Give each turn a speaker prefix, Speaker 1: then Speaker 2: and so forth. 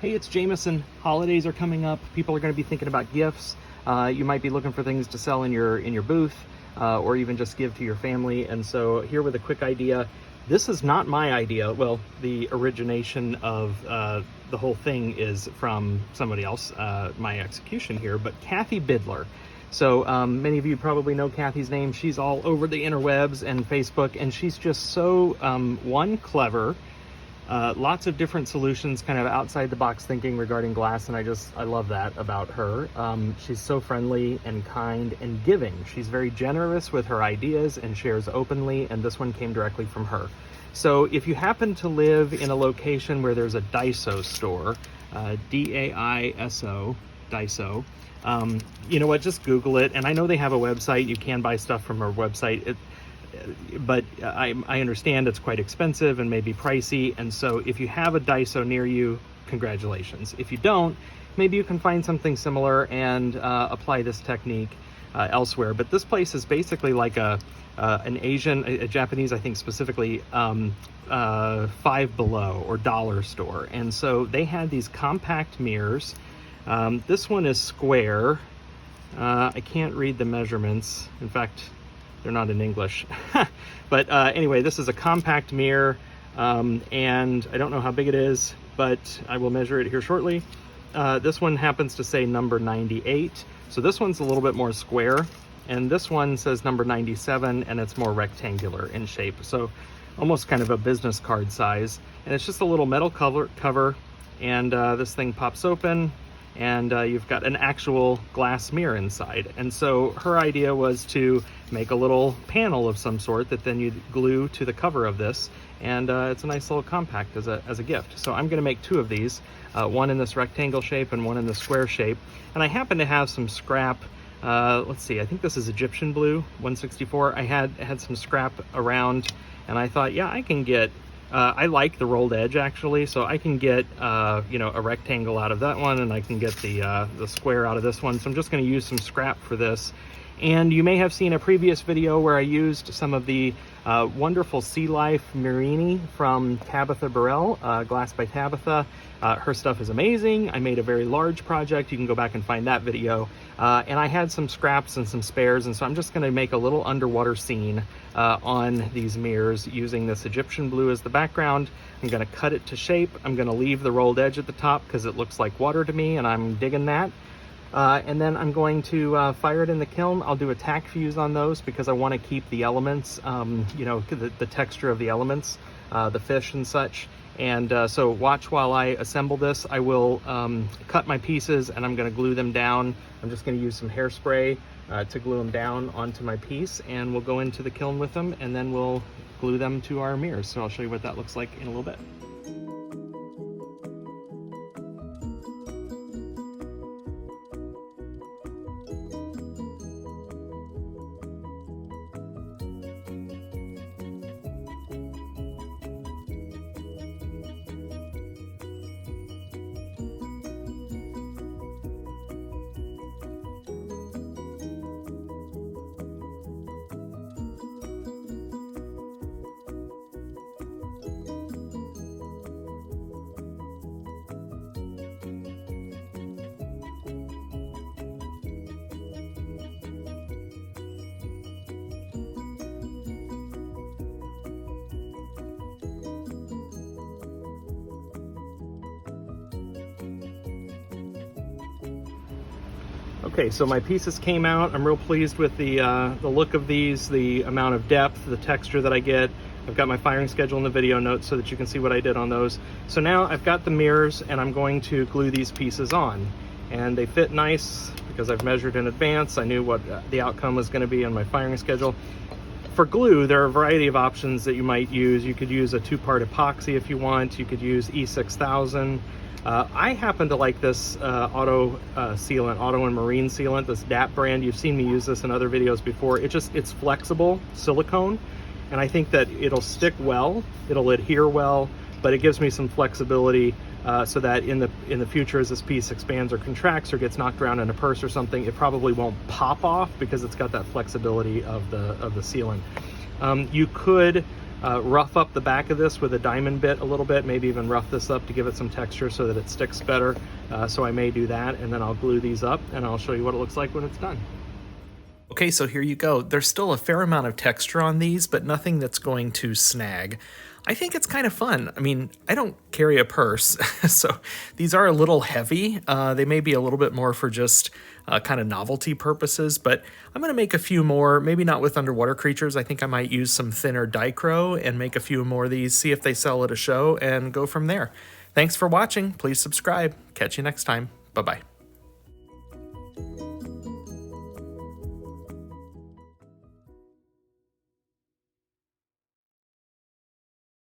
Speaker 1: Hey, it's Jameson. Holidays are coming up. People are going to be thinking about gifts. You might be looking for things to sell in your booth, or even just give to your family. And so here with a quick idea. This is not my idea. Well, the origination of the whole thing is from somebody else, my execution here, but Kathy Bidler. So many of you probably know Kathy's name. She's all over the interwebs and Facebook, and she's just so, clever. Lots of different solutions, kind of outside the box thinking regarding glass, and I love that about her. She's so friendly and kind and giving. She's very generous with her ideas and shares openly, and this one came directly from her. So if you happen to live in a location where there's a Daiso store, D-A-I-S-O, Daiso, you know what, just Google it. And I know they have a website. You can buy stuff from her website. But I understand it's quite expensive and maybe pricey. And so if you have a Daiso near you, congratulations. If you don't, maybe you can find something similar and apply this technique elsewhere. But this place is basically like an Asian, a Japanese, I think specifically, Five Below or dollar store. And so they had these compact mirrors. This one is square. I can't read the measurements. In fact, they're not in English. But anyway, this is a compact mirror, and I don't know how big it is, but I will measure it here shortly. This one happens to say number 98. So this one's a little bit more square, and this one says number 97, and it's more rectangular in shape. So almost kind of a business card size. And it's just a little metal cover, and this thing pops open, and you've got an actual glass mirror inside. And so her idea was to make a little panel of some sort that then you glue to the cover of this, and it's a nice little compact as a gift. So I'm going to make two of these, one in this rectangle shape and one in the square shape. And I happen to have some scrap. Let's see, I think this is Egyptian blue 164. I had some scrap around, and I thought, yeah, I can get I like the rolled edge actually, so I can get you know, a rectangle out of that one, and I can get the square out of this one. So I'm just going to use some scrap for this. And you may have seen a previous video where I used some of the wonderful Sea Life murrini from Tabitha Burrell, Glass by Tabitha. Her stuff is amazing. I made a very large project. You can go back and find that video. And I had some scraps and some spares, and so I'm just going to make a little underwater scene on these mirrors using this Egyptian blue as the background. I'm going to cut it to shape. I'm going to leave the rolled edge at the top because it looks like water to me, and I'm digging that. And then I'm going to fire it in the kiln. I'll do a tack fuse on those because I want to keep the elements, you know, the texture of the elements, the fish and such. And so watch while I assemble this. I will cut my pieces, and I'm going to glue them down. I'm just going to use some hairspray to glue them down onto my piece, and we'll go into the kiln with them, and then we'll glue them to our mirrors. So I'll show you what that looks like in a little bit. Okay, so my pieces came out. I'm real pleased with the look of these, the amount of depth, the texture that I get. I've got my firing schedule in the video notes so that you can see what I did on those. So now I've got the mirrors, and I'm going to glue these pieces on. And they fit nice because I've measured in advance. I knew what the outcome was going to be on my firing schedule. For glue, there are a variety of options that you might use. You could use a 2-part epoxy if you want. You could use E6000. I happen to like this auto and marine sealant, this DAP brand. You've seen me use this in other videos before. It's flexible silicone, and I think that it'll stick well, it'll adhere well, but it gives me some flexibility so that in the future, as this piece expands or contracts or gets knocked around in a purse or something, it probably won't pop off because it's got that flexibility of the sealant. You could rough up the back of this with a diamond bit a little bit, maybe even rough this up to give it some texture so that it sticks better. So I may do that, and then I'll glue these up and I'll show you what it looks like when it's done. Okay, so here you go. There's still a fair amount of texture on these, but nothing that's going to snag. I think it's kind of fun. I mean, I don't carry a purse, so these are a little heavy. They may be a little bit more for just kind of novelty purposes, but I'm gonna make a few more, maybe not with underwater creatures. I think I might use some thinner dichro and make a few more of these, see if they sell at a show, and go from there. Thanks for watching. Please subscribe. Catch you next time. Bye-bye.